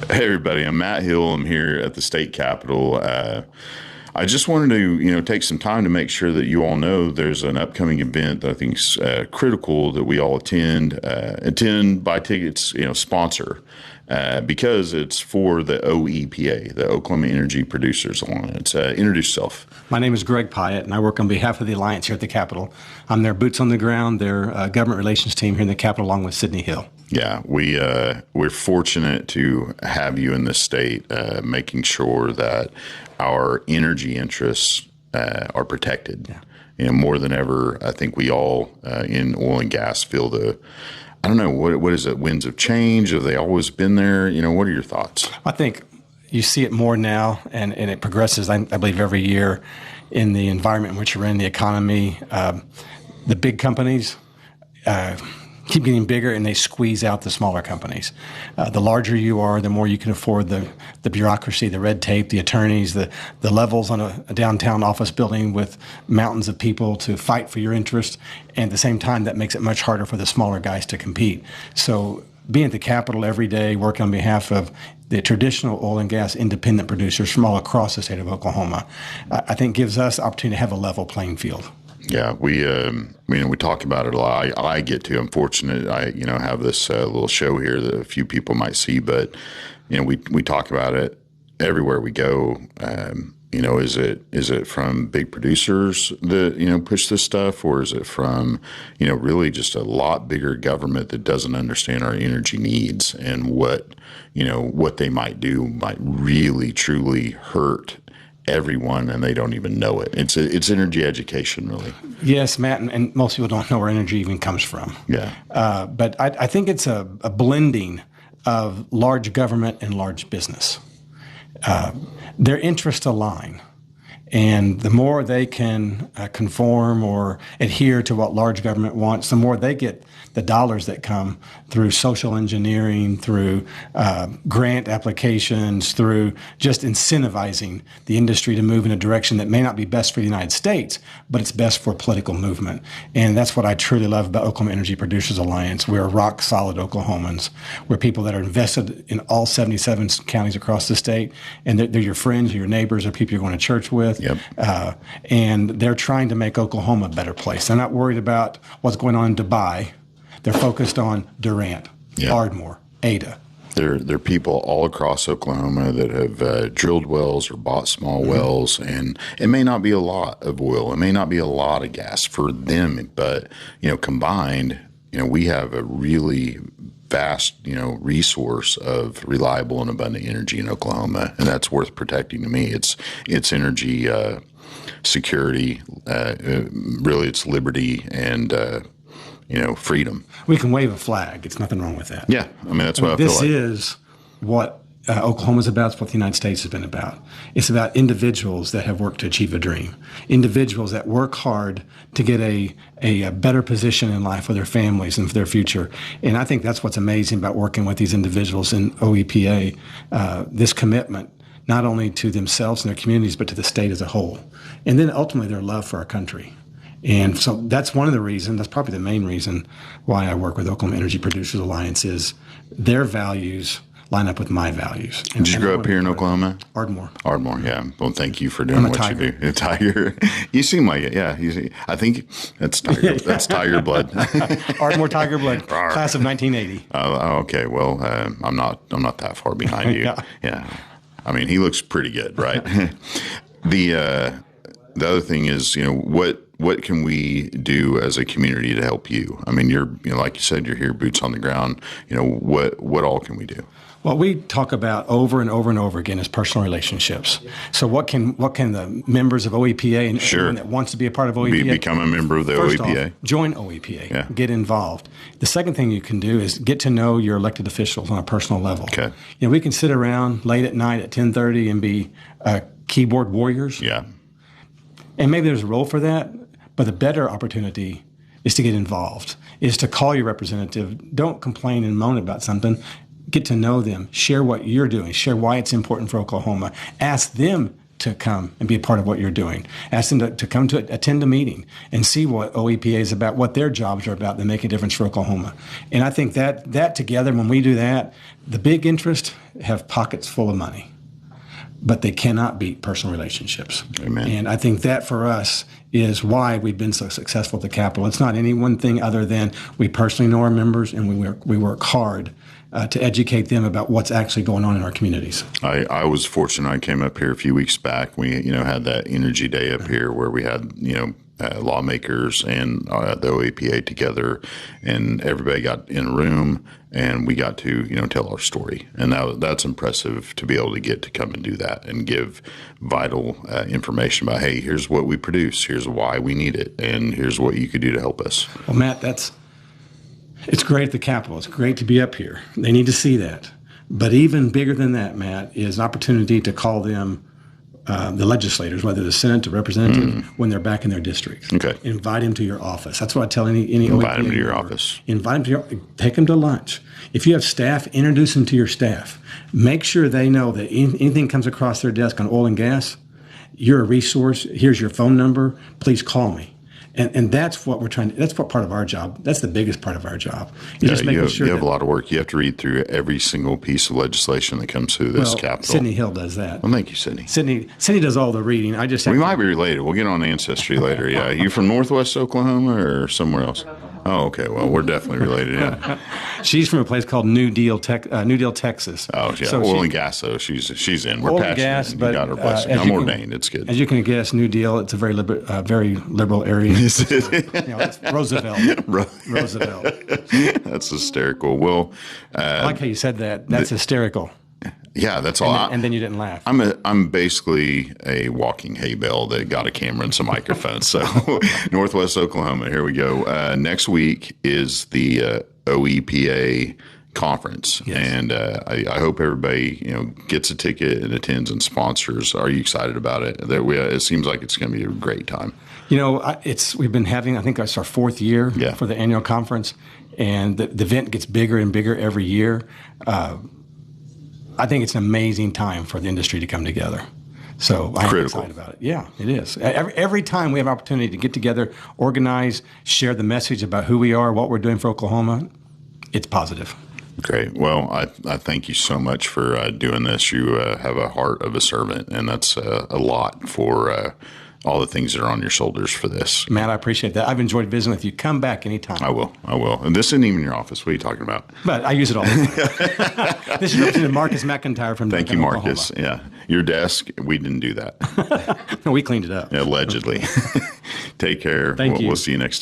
Hey everybody, I'm Matt Hill. I'm here at the state capitol. I just wanted to, take some time to make sure that you all know there's an upcoming event that I think is critical that we all attend, buy tickets, sponsor, because it's for the OEPA, the Oklahoma Energy Producers Alliance. Introduce yourself. My name is Greg Piatt, and I work on behalf of the Alliance here at the Capitol. I'm their boots on the ground, their government relations team here in the Capitol, along with Sydney Hill. Yeah, we're fortunate to have you in this state, making sure that our energy interests are protected. Yeah. More than ever, I think we all in oil and gas feel I don't know, what is it, winds of change? Have they always been there? What are your thoughts? I think you see it more now, and it progresses, I believe, every year in the environment in which we're in, the economy. The big companies keep getting bigger, and they squeeze out the smaller companies. The larger you are, the more you can afford the bureaucracy, the red tape, the attorneys, the levels on a downtown office building with mountains of people to fight for your interest. And at the same time, that makes it much harder for the smaller guys to compete. So being at the Capitol every day, working on behalf of the traditional oil and gas independent producers from all across the state of Oklahoma, I think gives us the opportunity to have a level playing field. Yeah, we talk about it a lot. I get to. I'm fortunate. I have this little show here that a few people might see, but we talk about it everywhere we go. Is it from big producers that push this stuff, or is it from really just a lot bigger government that doesn't understand our energy needs and what they might do might really truly hurt everyone, and they don't even know it. It's energy education, really. Yes, Matt, and most people don't know where energy even comes from. Yeah. But I think it's a blending of large government and large business. Their interests align. And the more they can conform or adhere to what large government wants, the more they get the dollars that come through social engineering, through grant applications, through just incentivizing the industry to move in a direction that may not be best for the United States, but it's best for political movement. And that's what I truly love about Oklahoma Energy Producers Alliance. We're rock solid Oklahomans. We're people that are invested in all 77 counties across the state, and they're your friends, your neighbors, they're people you're going to church with. Yep. And they're trying to make Oklahoma a better place. They're not worried about what's going on in Dubai. They're focused on Durant, yep. Ardmore, Ada. There are people all across Oklahoma that have drilled wells or bought small wells, and it may not be a lot of oil, it may not be a lot of gas for them, but combined, we have a really vast, resource of reliable and abundant energy in Oklahoma, and that's worth protecting to me. It's energy security, really, it's liberty and freedom. We can wave a flag. It's nothing wrong with that. Yeah, that's what I feel like. This is what Oklahoma's about. It's what the United States has been about. It's about individuals that have worked to achieve a dream, individuals that work hard to get a better position in life for their families and for their future. And I think that's what's amazing about working with these individuals in OEPA, this commitment not only to themselves and their communities, but to the state as a whole. And then ultimately their love for our country. And so that's one of the reasons, that's probably the main reason why I work with Oklahoma Energy Producers Alliance is their values line up with my values. Did you grow up here in Oklahoma? Ardmore. Ardmore, yeah. Well, thank you for doing what you do. A tiger. You seem like it, yeah. I think that's tiger. That's tiger blood. Ardmore tiger blood, class of 1980. Okay. Well, I'm not that far behind you. Yeah. He looks pretty good, right? The other thing is, what can we do as a community to help you? You're, like you said, you're here, boots on the ground. What all can we do? What we talk about over and over and over again is personal relationships. So what can the members of OEPA and sure. anyone that wants to be a part of OEPA become a member of the first OEPA? Off, join OEPA. Yeah. Get involved. The second thing you can do is get to know your elected officials on a personal level. Okay. We can sit around late at night at 10:30 and be keyboard warriors. Yeah. And maybe there's a role for that, but the better opportunity is to get involved, is to call your representative. Don't complain and moan about something. Get to know them. Share what you're doing. Share why it's important for Oklahoma. Ask them to come and be a part of what you're doing. Ask them to come to attend a meeting and see what OEPA is about, what their jobs are about that make a difference for Oklahoma. And I think that together, when we do that, the big interests have pockets full of money, but they cannot beat personal relationships. Amen. And I think that for us is why we've been so successful at the Capitol. It's not any one thing other than we personally know our members and we work hard to educate them about what's actually going on in our communities. I was fortunate. I came up here a few weeks back. We had that Energy Day up here where we had lawmakers and the OEPA together, and everybody got in a room, and we got to tell our story, and that's impressive to be able to get to come and do that and give vital information about, hey, here's what we produce, here's why we need it, and here's what you could do to help us. Well, Matt, it's great at the Capitol. It's great to be up here. They need to see that. But even bigger than that, Matt, is an opportunity to call them the legislators, whether the Senate or representative, when they're back in their districts. Okay. Invite them to your office. That's what I tell any Invite OEPA them to your member. office. Invite them to take them to lunch. If you have staff, introduce them to your staff. Make sure they know that anything comes across their desk on oil and gas, you're a resource. Here's your phone number. Please call me. And that's what we're trying to, that's what part of our job, that's the biggest part of our job. You have a lot of work. You have to read through every single piece of legislation that comes through this Capitol. Sydney Hill does that. Well, thank you, Sydney. Sydney does all the reading. We might be related. We'll get on Ancestry later. Yeah. You from Northwest Oklahoma or somewhere else? Oh, okay. Well, we're definitely related. Yeah. She's from a place called New Deal, Texas. Oh, yeah. So oil and gas, though. She's in. We're oil passionate. And gas, but got her blessing. I'm ordained. It's good. As you can guess, New Deal. It's a very liberal area. It's Roosevelt. Roosevelt. That's hysterical. Well, I like how you said that. That's hysterical. Yeah, that's all. And then you didn't laugh. I'm basically a walking hay bale that got a camera and some microphones. So Northwest Oklahoma, here we go. Next week is the OEPA conference, yes. And I hope everybody gets a ticket and attends and sponsors. Are you excited about it? It seems like it's going to be a great time. We've been having, I think it's our fourth year for the annual conference, and the event gets bigger and bigger every year. I think it's an amazing time for the industry to come together. So I'm excited about it. Yeah, it is. Every time we have an opportunity to get together, organize, share the message about who we are, what we're doing for Oklahoma, it's positive. Great. Well, I thank you so much for doing this. You have a heart of a servant, and that's a lot for all the things that are on your shoulders for this. Matt, I appreciate that. I've enjoyed visiting with you. Come back anytime. I will. And this isn't even your office. What are you talking about? But I use it all the time. This is Representative Marcus McIntyre from Thank you, Marcus. Oklahoma. Yeah. Your desk, we didn't do that. No, we cleaned it up. Allegedly. Take care. Thank you. We'll see you next time.